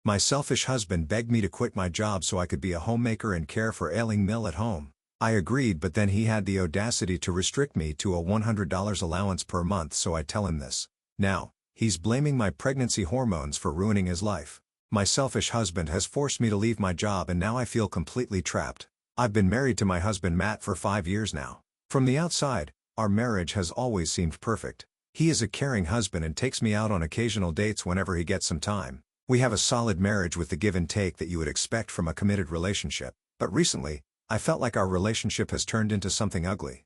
My selfish husband begged me to quit my job so I could be a homemaker and care for Ailing Mill at home. I agreed, but then he had the audacity to restrict me to a $100 allowance per month, so I tell him this. Now, he's blaming my pregnancy hormones for ruining his life. My selfish husband has forced me to leave my job and now I feel completely trapped. I've been married to my husband Matt for 5 years now. From the outside, our marriage has always seemed perfect. He is a caring husband and takes me out on occasional dates whenever he gets some time. We have a solid marriage with the give and take that you would expect from a committed relationship. But recently, I felt like our relationship has turned into something ugly.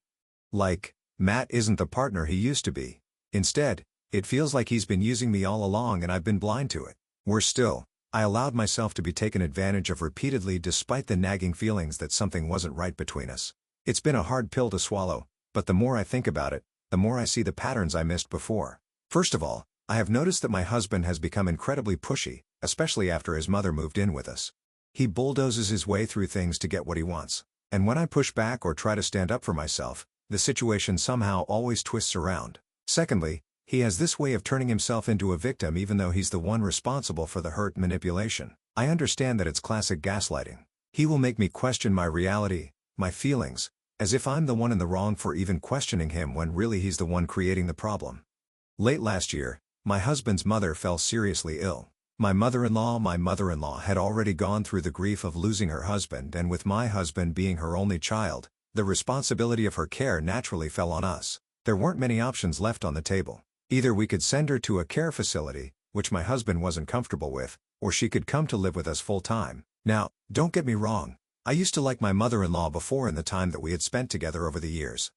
Like, Matt isn't the partner he used to be. Instead, it feels like he's been using me all along and I've been blind to it. Worse still, I allowed myself to be taken advantage of repeatedly despite the nagging feelings that something wasn't right between us. It's been a hard pill to swallow, but the more I think about it, the more I see the patterns I missed before. First of all, I have noticed that my husband has become incredibly pushy, especially after his mother moved in with us. He bulldozes his way through things to get what he wants, and when I push back or try to stand up for myself, the situation somehow always twists around. Secondly, he has this way of turning himself into a victim even though he's the one responsible for the hurt and manipulation. I understand that it's classic gaslighting. He will make me question my reality, my feelings, as if I'm the one in the wrong for even questioning him when really he's the one creating the problem. Late last year, my husband's mother fell seriously ill. My mother-in-law had already gone through the grief of losing her husband, and with my husband being her only child, the responsibility of her care naturally fell on us. There weren't many options left on the table. Either we could send her to a care facility, which my husband wasn't comfortable with, or she could come to live with us full-time. Now, don't get me wrong, I used to like my mother-in-law before in the time that we had spent together over the years.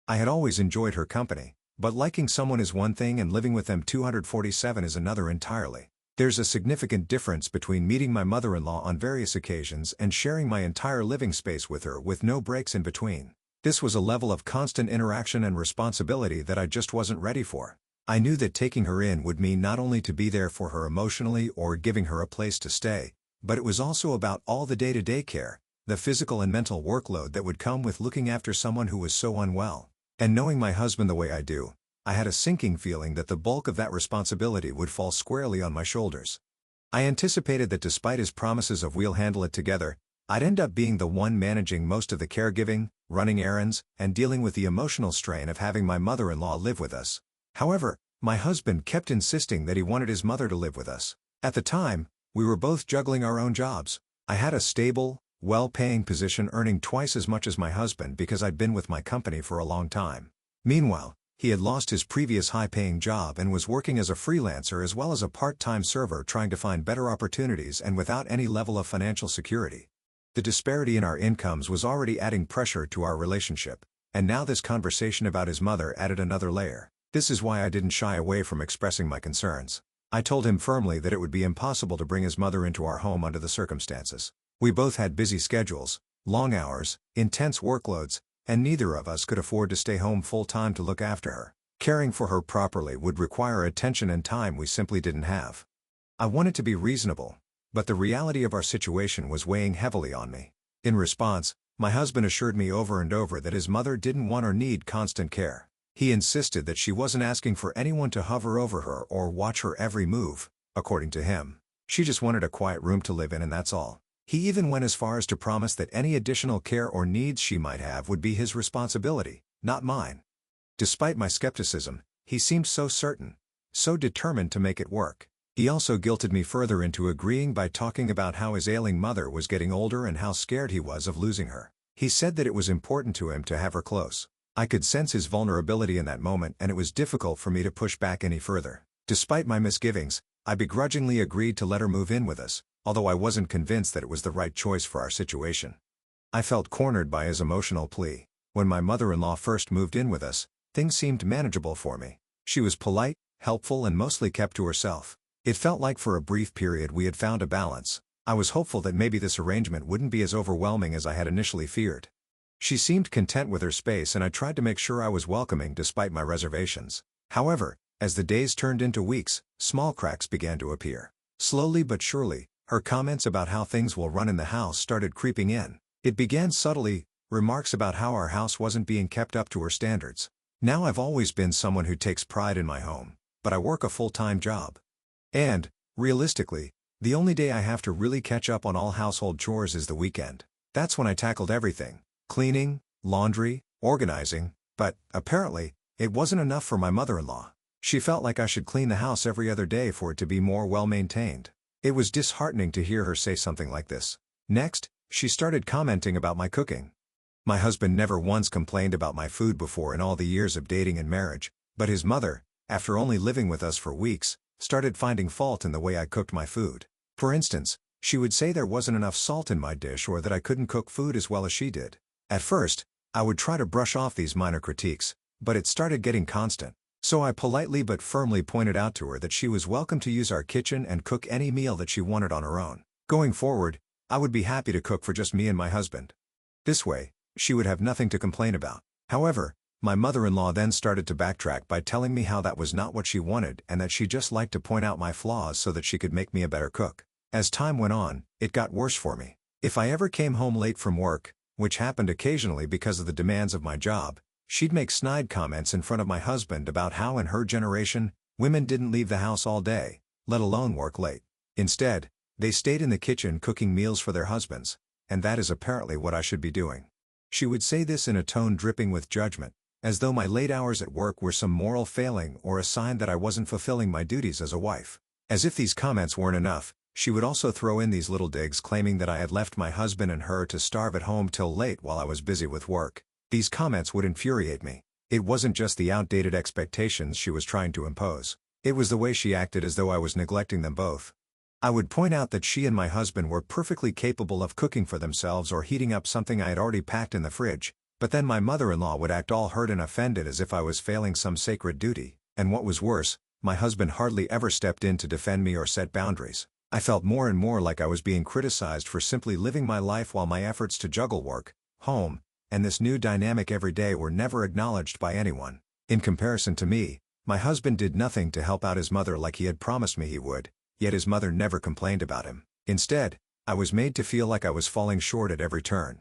I had always enjoyed her company, but liking someone is one thing and living with them 247 is another entirely. There's a significant difference between meeting my mother-in-law on various occasions and sharing my entire living space with her with no breaks in between. This was a level of constant interaction and responsibility that I just wasn't ready for. I knew that taking her in would mean not only to be there for her emotionally or giving her a place to stay, but it was also about all the day-to-day care, the physical and mental workload that would come with looking after someone who was so unwell. And knowing my husband the way I do, I had a sinking feeling that the bulk of that responsibility would fall squarely on my shoulders. I anticipated that despite his promises of we'll handle it together, I'd end up being the one managing most of the caregiving, running errands, and dealing with the emotional strain of having my mother-in-law live with us. However, my husband kept insisting that he wanted his mother to live with us. At the time, we were both juggling our own jobs. I had a stable, well-paying position earning twice as much as my husband because I'd been with my company for a long time. Meanwhile, he had lost his previous high-paying job and was working as a freelancer as well as a part-time server trying to find better opportunities and without any level of financial security. The disparity in our incomes was already adding pressure to our relationship, and now this conversation about his mother added another layer. This is why I didn't shy away from expressing my concerns. I told him firmly that it would be impossible to bring his mother into our home under the circumstances. We both had busy schedules, long hours, intense workloads, and neither of us could afford to stay home full-time to look after her. Caring for her properly would require attention and time we simply didn't have. I wanted to be reasonable, but the reality of our situation was weighing heavily on me. In response, my husband assured me over and over that his mother didn't want or need constant care. He insisted that she wasn't asking for anyone to hover over her or watch her every move, according to him. She just wanted a quiet room to live in and that's all. He even went as far as to promise that any additional care or needs she might have would be his responsibility, not mine. Despite my skepticism, he seemed so certain, so determined to make it work. He also guilted me further into agreeing by talking about how his ailing mother was getting older and how scared he was of losing her. He said that it was important to him to have her close. I could sense his vulnerability in that moment and it was difficult for me to push back any further. Despite my misgivings, I begrudgingly agreed to let her move in with us, although I wasn't convinced that it was the right choice for our situation. I felt cornered by his emotional plea. When my mother-in-law first moved in with us, things seemed manageable for me. She was polite, helpful and mostly kept to herself. It felt like for a brief period we had found a balance. I was hopeful that maybe this arrangement wouldn't be as overwhelming as I had initially feared. She seemed content with her space and I tried to make sure I was welcoming despite my reservations. However, as the days turned into weeks, small cracks began to appear. Slowly but surely, her comments about how things will run in the house started creeping in. It began subtly, remarks about how our house wasn't being kept up to her standards. Now I've always been someone who takes pride in my home, but I work a full-time job. And, realistically, The only day I have to really catch up on all household chores is the weekend. That's when I tackled everything: cleaning, laundry, organizing, but, apparently, it wasn't enough for my mother-in-law. She felt like I should clean the house every other day for it to be more well-maintained. It was disheartening to hear her say something like this. Next, she started commenting about my cooking. My husband never once complained about my food before in all the years of dating and marriage, but his mother, after only living with us for weeks, started finding fault in the way I cooked my food. For instance, she would say there wasn't enough salt in my dish or that I couldn't cook food as well as she did. At first, I would try to brush off these minor critiques, but it started getting constant. So I politely but firmly pointed out to her that she was welcome to use our kitchen and cook any meal that she wanted on her own. Going forward, I would be happy to cook for just me and my husband. This way, she would have nothing to complain about. However, my mother-in-law then started to backtrack by telling me how that was not what she wanted and that she just liked to point out my flaws so that she could make me a better cook. As time went on, it got worse for me. If I ever came home late from work, which happened occasionally because of the demands of my job, she'd make snide comments in front of my husband about how in her generation, women didn't leave the house all day, let alone work late. Instead, they stayed in the kitchen cooking meals for their husbands, and that is apparently what I should be doing. She would say this in a tone dripping with judgment, as though my late hours at work were some moral failing or a sign that I wasn't fulfilling my duties as a wife. As if these comments weren't enough, she would also throw in these little digs claiming that I had left my husband and her to starve at home till late while I was busy with work. These comments would infuriate me. It wasn't just the outdated expectations she was trying to impose. It was the way she acted as though I was neglecting them both. I would point out that she and my husband were perfectly capable of cooking for themselves or heating up something I had already packed in the fridge, but then my mother-in-law would act all hurt and offended as if I was failing some sacred duty, and what was worse, my husband hardly ever stepped in to defend me or set boundaries. I felt more and more like I was being criticized for simply living my life while my efforts to juggle work, home, and this new dynamic every day were never acknowledged by anyone. In comparison to me, my husband did nothing to help out his mother like he had promised me he would, yet his mother never complained about him. Instead, I was made to feel like I was falling short at every turn.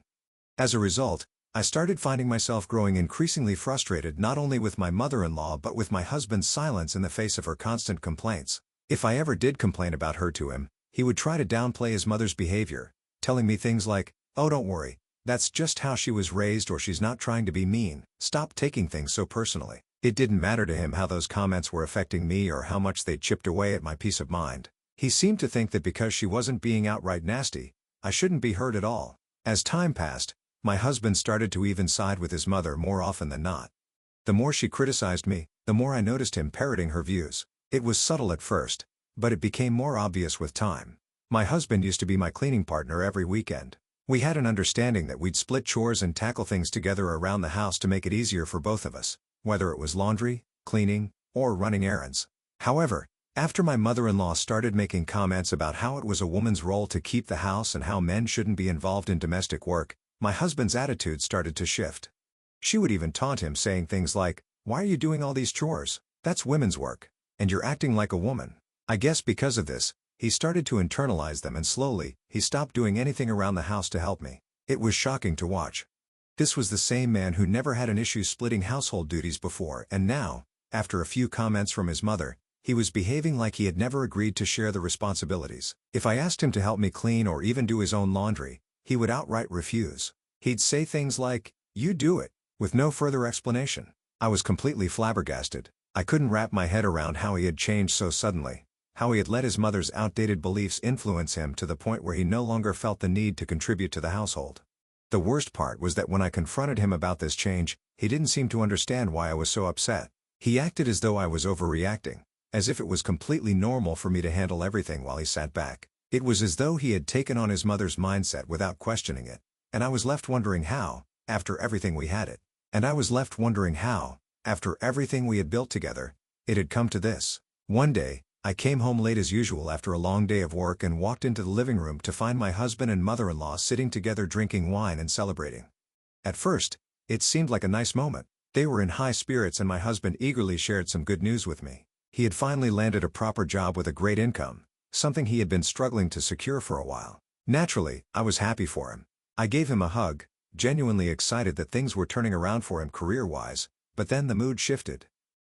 As a result, I started finding myself growing increasingly frustrated not only with my mother-in-law but with my husband's silence in the face of her constant complaints. If I ever did complain about her to him, he would try to downplay his mother's behavior, telling me things like, "Oh, don't worry, that's just how she was raised, or she's not trying to be mean, stop taking things so personally." It didn't matter to him how those comments were affecting me or how much they chipped away at my peace of mind. He seemed to think that because she wasn't being outright nasty, I shouldn't be hurt at all. As time passed, my husband started to even side with his mother more often than not. The more she criticized me, the more I noticed him parroting her views. It was subtle at first, but it became more obvious with time. My husband used to be my cleaning partner every weekend. We had an understanding that we'd split chores and tackle things together around the house to make it easier for both of us, whether it was laundry, cleaning, or running errands. However, after my mother-in-law started making comments about how it was a woman's role to keep the house and how men shouldn't be involved in domestic work, my husband's attitude started to shift. She would even taunt him, saying things like, "Why are you doing all these chores? That's women's work. And you're acting like a woman." I guess because of this, he started to internalize them, and slowly, he stopped doing anything around the house to help me. It was shocking to watch. This was the same man who never had an issue splitting household duties before, and now, after a few comments from his mother, he was behaving like he had never agreed to share the responsibilities. If I asked him to help me clean or even do his own laundry, he would outright refuse. He'd say things like, "You do it," with no further explanation. I was completely flabbergasted. I couldn't wrap my head around how he had changed so suddenly, how he had let his mother's outdated beliefs influence him to the point where he no longer felt the need to contribute to the household. The worst part was that when I confronted him about this change, he didn't seem to understand why I was so upset. He acted as though I was overreacting, as if it was completely normal for me to handle everything while he sat back. It was as though he had taken on his mother's mindset without questioning it, and I was left wondering how, after everything we had built together, it had come to this. One day, I came home late as usual after a long day of work and walked into the living room to find my husband and mother-in-law sitting together drinking wine and celebrating. At first, it seemed like a nice moment. They were in high spirits and my husband eagerly shared some good news with me. He had finally landed a proper job with a great income, something he had been struggling to secure for a while. Naturally, I was happy for him. I gave him a hug, genuinely excited that things were turning around for him career-wise, but then the mood shifted.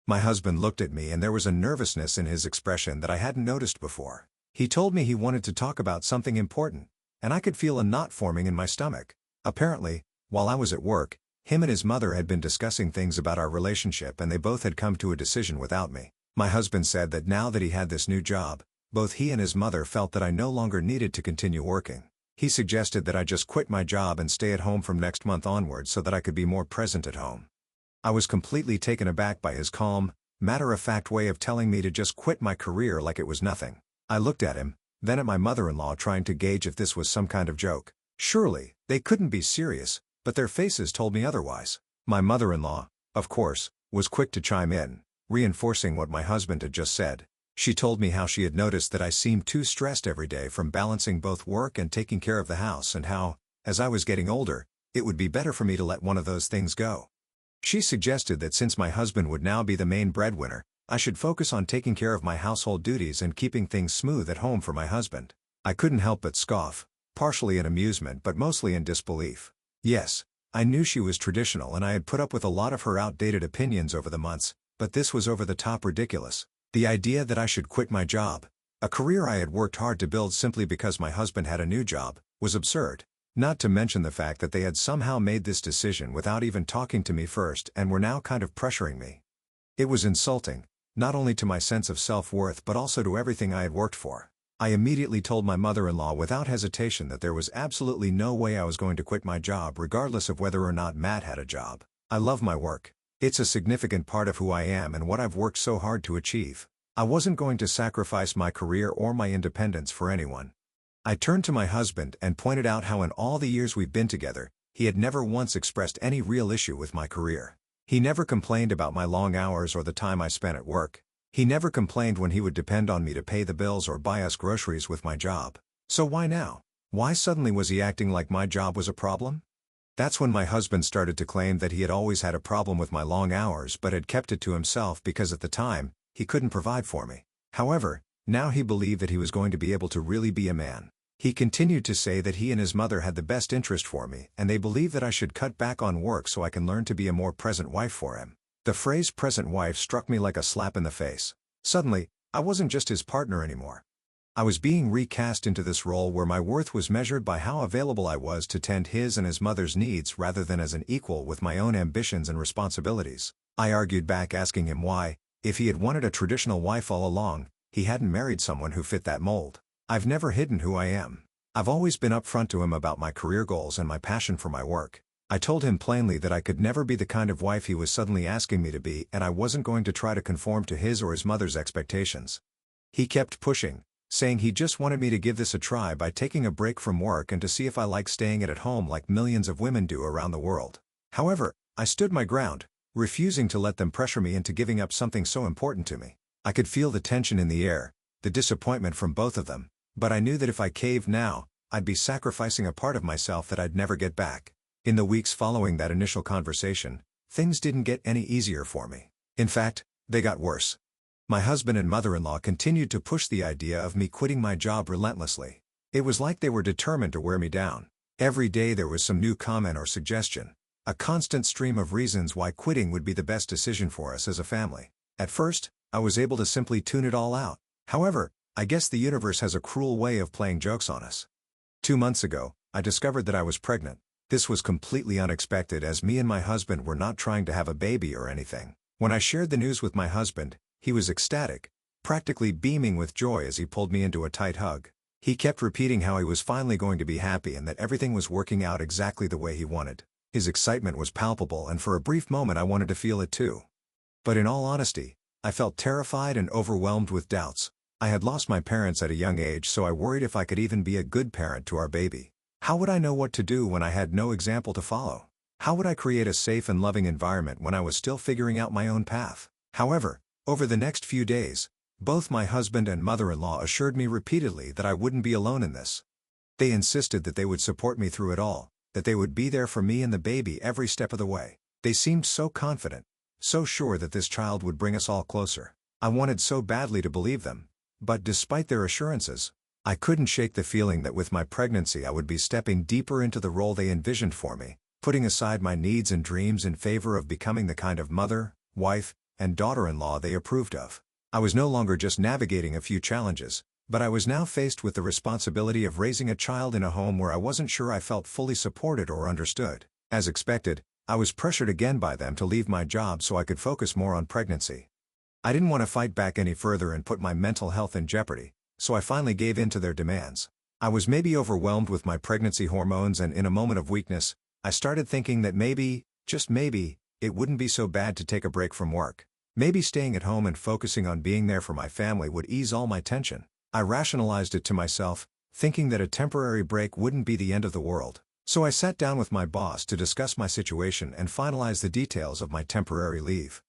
My husband looked at me and there was a nervousness in his expression that I hadn't noticed before. He told me he wanted to talk about something important, and I could feel a knot forming in my stomach. Apparently, while I was at work, him and his mother had been discussing things about our relationship and they both had come to a decision without me. My husband said that now that he had this new job, both he and his mother felt that I no longer needed to continue working. He suggested that I just quit my job and stay at home from next month onward so that I could be more present at home. I was completely taken aback by his calm, matter-of-fact way of telling me to just quit my career like it was nothing. I looked at him, then at my mother-in-law trying to gauge if this was some kind of joke. Surely, they couldn't be serious, but their faces told me otherwise. My mother-in-law, of course, was quick to chime in, reinforcing what my husband had just said. She told me how she had noticed that I seemed too stressed every day from balancing both work and taking care of the house and how, as I was getting older, it would be better for me to let one of those things go. She suggested that since my husband would now be the main breadwinner, I should focus on taking care of my household duties and keeping things smooth at home for my husband. I couldn't help but scoff, partially in amusement but mostly in disbelief. Yes, I knew she was traditional and I had put up with a lot of her outdated opinions over the months, but this was over the top ridiculous. The idea that I should quit my job, a career I had worked hard to build simply because my husband had a new job, was absurd. Not to mention the fact that they had somehow made this decision without even talking to me first and were now kind of pressuring me. It was insulting, not only to my sense of self-worth but also to everything I had worked for. I immediately told my mother-in-law without hesitation that there was absolutely no way I was going to quit my job regardless of whether or not Matt had a job. I love my work. It's a significant part of who I am and what I've worked so hard to achieve. I wasn't going to sacrifice my career or my independence for anyone. I turned to my husband and pointed out how in all the years we've been together, he had never once expressed any real issue with my career. He never complained about my long hours or the time I spent at work. He never complained when he would depend on me to pay the bills or buy us groceries with my job. So why now? Why suddenly was he acting like my job was a problem? That's when my husband started to claim that he had always had a problem with my long hours but had kept it to himself because at the time, he couldn't provide for me. However, now he believed that he was going to be able to really be a man. He continued to say that he and his mother had the best interest for me and they believed that I should cut back on work so I can learn to be a more present wife for him. The phrase present wife struck me like a slap in the face. Suddenly, I wasn't just his partner anymore. I was being recast into this role where my worth was measured by how available I was to tend his and his mother's needs rather than as an equal with my own ambitions and responsibilities. I argued back asking him why, if he had wanted a traditional wife all along, he hadn't married someone who fit that mold. I've never hidden who I am. I've always been upfront to him about my career goals and my passion for my work. I told him plainly that I could never be the kind of wife he was suddenly asking me to be and I wasn't going to try to conform to his or his mother's expectations. He kept pushing, saying he just wanted me to give this a try by taking a break from work and to see if I like staying at home like millions of women do around the world. However, I stood my ground, refusing to let them pressure me into giving up something so important to me. I could feel the tension in the air, the disappointment from both of them. But I knew that if I caved now, I'd be sacrificing a part of myself that I'd never get back. In the weeks following that initial conversation, things didn't get any easier for me. In fact, they got worse. My husband and mother-in-law continued to push the idea of me quitting my job relentlessly. It was like they were determined to wear me down. Every day there was some new comment or suggestion, a constant stream of reasons why quitting would be the best decision for us as a family. At first, I was able to simply tune it all out. However, I guess the universe has a cruel way of playing jokes on us. 2 months ago, I discovered that I was pregnant. This was completely unexpected as me and my husband were not trying to have a baby or anything. When I shared the news with my husband, he was ecstatic, practically beaming with joy as he pulled me into a tight hug. He kept repeating how he was finally going to be happy and that everything was working out exactly the way he wanted. His excitement was palpable and for a brief moment I wanted to feel it too. But in all honesty, I felt terrified and overwhelmed with doubts. I had lost my parents at a young age so I worried if I could even be a good parent to our baby. How would I know what to do when I had no example to follow? How would I create a safe and loving environment when I was still figuring out my own path? However, over the next few days, both my husband and mother-in-law assured me repeatedly that I wouldn't be alone in this. They insisted that they would support me through it all, that they would be there for me and the baby every step of the way. They seemed so confident, so sure that this child would bring us all closer. I wanted so badly to believe them. But despite their assurances, I couldn't shake the feeling that with my pregnancy I would be stepping deeper into the role they envisioned for me, putting aside my needs and dreams in favor of becoming the kind of mother, wife, and daughter-in-law they approved of. I was no longer just navigating a few challenges, But I was now faced with the responsibility of raising a child in a home where I wasn't sure I felt fully supported or understood. As expected, I was pressured again by them to leave my job so I could focus more on pregnancy. I didn't want to fight back any further and put my mental health in jeopardy, so I finally gave in to their demands. I was maybe overwhelmed with my pregnancy hormones, and in a moment of weakness, I started thinking that maybe, just maybe, it wouldn't be so bad to take a break from work. Maybe staying at home and focusing on being there for my family would ease all my tension. I rationalized it to myself, thinking that a temporary break wouldn't be the end of the world. So I sat down with my boss to discuss my situation and finalize the details of my temporary leave.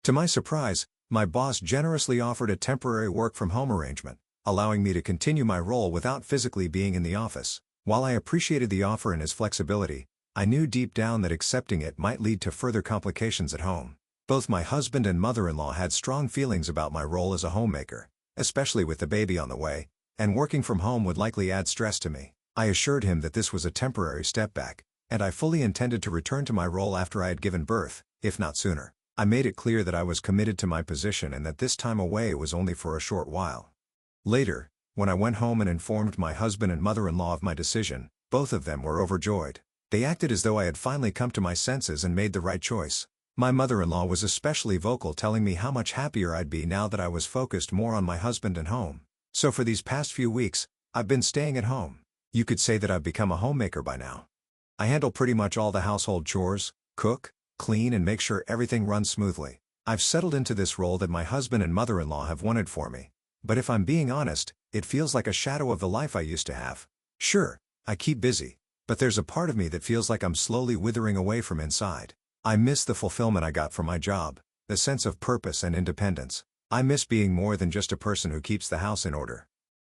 To my surprise, my boss generously offered a temporary work-from-home arrangement, allowing me to continue my role without physically being in the office. While I appreciated the offer and his flexibility, I knew deep down that accepting it might lead to further complications at home. Both my husband and mother-in-law had strong feelings about my role as a homemaker, especially with the baby on the way, and working from home would likely add stress to me. I assured him that this was a temporary step back, and I fully intended to return to my role after I had given birth, if not sooner. I made it clear that I was committed to my position and that this time away was only for a short while. Later, when I went home and informed my husband and mother-in-law of my decision, both of them were overjoyed. They acted as though I had finally come to my senses and made the right choice. My mother-in-law was especially vocal, telling me how much happier I'd be now that I was focused more on my husband and home. So for these past few weeks, I've been staying at home. You could say that I've become a homemaker by now. I handle pretty much all the household chores, cook, clean, and make sure everything runs smoothly. I've settled into this role that my husband and mother-in-law have wanted for me. But if I'm being honest, it feels like a shadow of the life I used to have. Sure, I keep busy, but there's a part of me that feels like I'm slowly withering away from inside. I miss the fulfillment I got from my job, the sense of purpose and independence. I miss being more than just a person who keeps the house in order.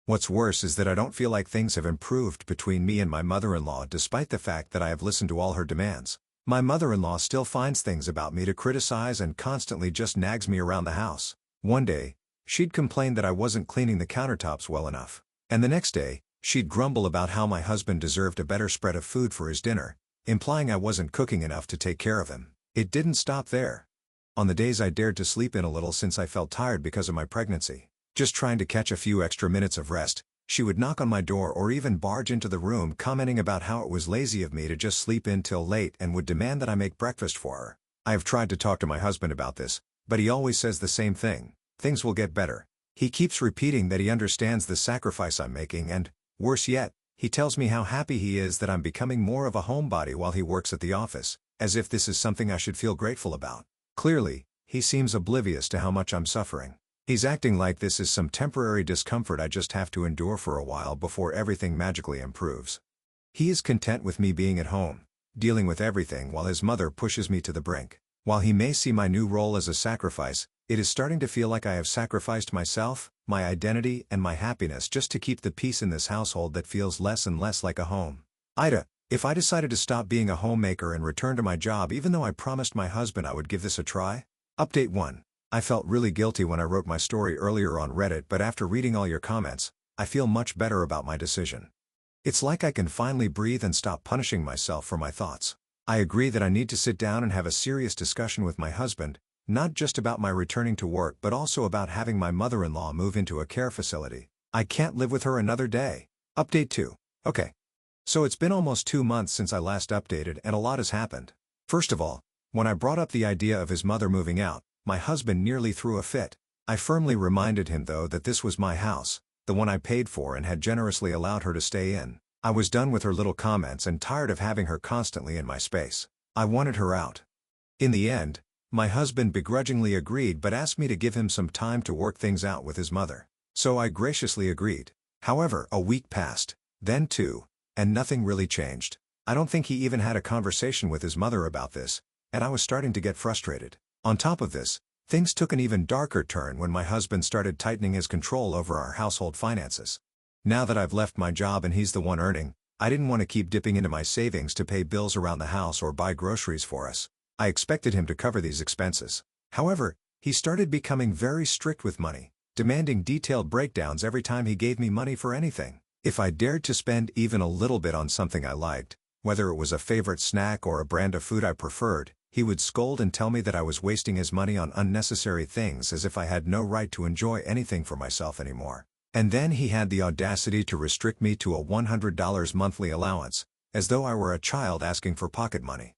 What's worse is that I don't feel like things have improved between me and my mother-in-law, despite the fact that I have listened to all her demands. My mother-in-law still finds things about me to criticize and constantly just nags me around the house. One day, she'd complain that I wasn't cleaning the countertops well enough. And the next day, she'd grumble about how my husband deserved a better spread of food for his dinner, implying I wasn't cooking enough to take care of him. It didn't stop there. On the days I dared to sleep in a little since I felt tired because of my pregnancy, just trying to catch a few extra minutes of rest, she would knock on my door or even barge into the room commenting about how it was lazy of me to just sleep in till late, and would demand that I make breakfast for her. I have tried to talk to my husband about this, but he always says the same thing: things will get better. He keeps repeating that he understands the sacrifice I'm making, and, worse yet, he tells me how happy he is that I'm becoming more of a homebody while he works at the office, as if this is something I should feel grateful about. Clearly, he seems oblivious to how much I'm suffering. He's acting like this is some temporary discomfort I just have to endure for a while before everything magically improves. He is content with me being at home, dealing with everything while his mother pushes me to the brink. While he may see my new role as a sacrifice, it is starting to feel like I have sacrificed myself, my identity, and my happiness just to keep the peace in this household that feels less and less like a home. If I decided to stop being a homemaker and return to my job even though I promised my husband I would give this a try? Update 1. I felt really guilty when I wrote my story earlier on Reddit, but after reading all your comments, I feel much better about my decision. It's like I can finally breathe and stop punishing myself for my thoughts. I agree that I need to sit down and have a serious discussion with my husband, not just about my returning to work but also about having my mother-in-law move into a care facility. I can't live with her another day. Update 2. Okay. So it's been almost 2 months since I last updated, and a lot has happened. First of all, when I brought up the idea of his mother moving out, my husband nearly threw a fit. I firmly reminded him though that this was my house, the one I paid for and had generously allowed her to stay in. I was done with her little comments and tired of having her constantly in my space. I wanted her out. In the end, my husband begrudgingly agreed but asked me to give him some time to work things out with his mother. So I graciously agreed. However, a week passed, then 2, and nothing really changed. I don't think he even had a conversation with his mother about this, and I was starting to get frustrated. On top of this, things took an even darker turn when my husband started tightening his control over our household finances. Now that I've left my job and he's the one earning, I didn't want to keep dipping into my savings to pay bills around the house or buy groceries for us. I expected him to cover these expenses. However, he started becoming very strict with money, demanding detailed breakdowns every time he gave me money for anything. If I dared to spend even a little bit on something I liked, whether it was a favorite snack or a brand of food I preferred, he would scold and tell me that I was wasting his money on unnecessary things, as if I had no right to enjoy anything for myself anymore. And then he had the audacity to restrict me to a $100 monthly allowance, as though I were a child asking for pocket money.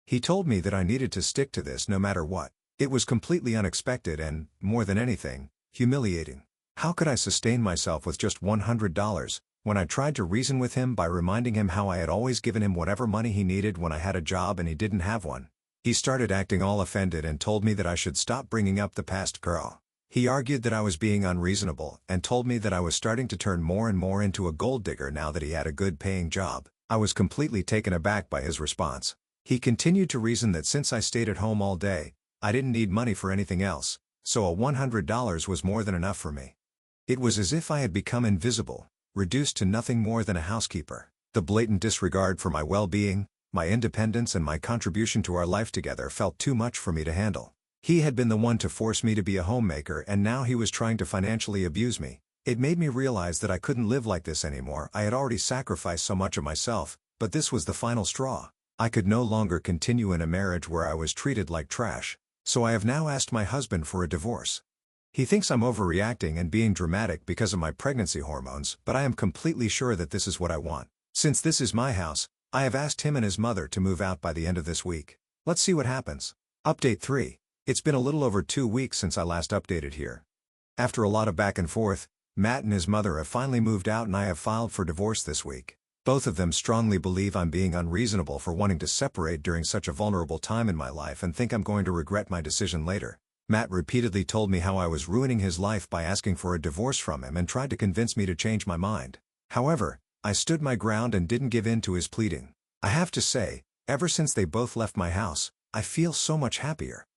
He told me that I needed to stick to this no matter what. It was completely unexpected and, more than anything, humiliating. How could I sustain myself with just $100, when I tried to reason with him by reminding him how I had always given him whatever money he needed when I had a job and he didn't have one? He started acting all offended and told me that I should stop bringing up the past girl. He argued that I was being unreasonable and told me that I was starting to turn more and more into a gold digger now that he had a good-paying job. I was completely taken aback by his response. He continued to reason that since I stayed at home all day, I didn't need money for anything else, so a $100 was more than enough for me. It was as if I had become invisible, reduced to nothing more than a housekeeper. The blatant disregard for my well-being, my independence and my contribution to our life together felt too much for me to handle. He had been the one to force me to be a homemaker and now he was trying to financially abuse me. It made me realize that I couldn't live like this anymore. I had already sacrificed so much of myself, but this was the final straw. I could no longer continue in a marriage where I was treated like trash, so I have now asked my husband for a divorce. He thinks I'm overreacting and being dramatic because of my pregnancy hormones, but I am completely sure that this is what I want. Since this is my house, I have asked him and his mother to move out by the end of this week. Let's see what happens. Update 3. It's been a little over 2 weeks since I last updated here. After a lot of back and forth, Matt and his mother have finally moved out and I have filed for divorce this week. Both of them strongly believe I'm being unreasonable for wanting to separate during such a vulnerable time in my life and think I'm going to regret my decision later. Matt repeatedly told me how I was ruining his life by asking for a divorce from him and tried to convince me to change my mind. However, I stood my ground and didn't give in to his pleading. I have to say, ever since they both left my house, I feel so much happier.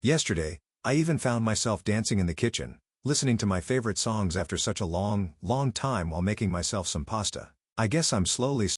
Yesterday, I even found myself dancing in the kitchen, listening to my favorite songs after such a long time while making myself some pasta. I guess I'm slowly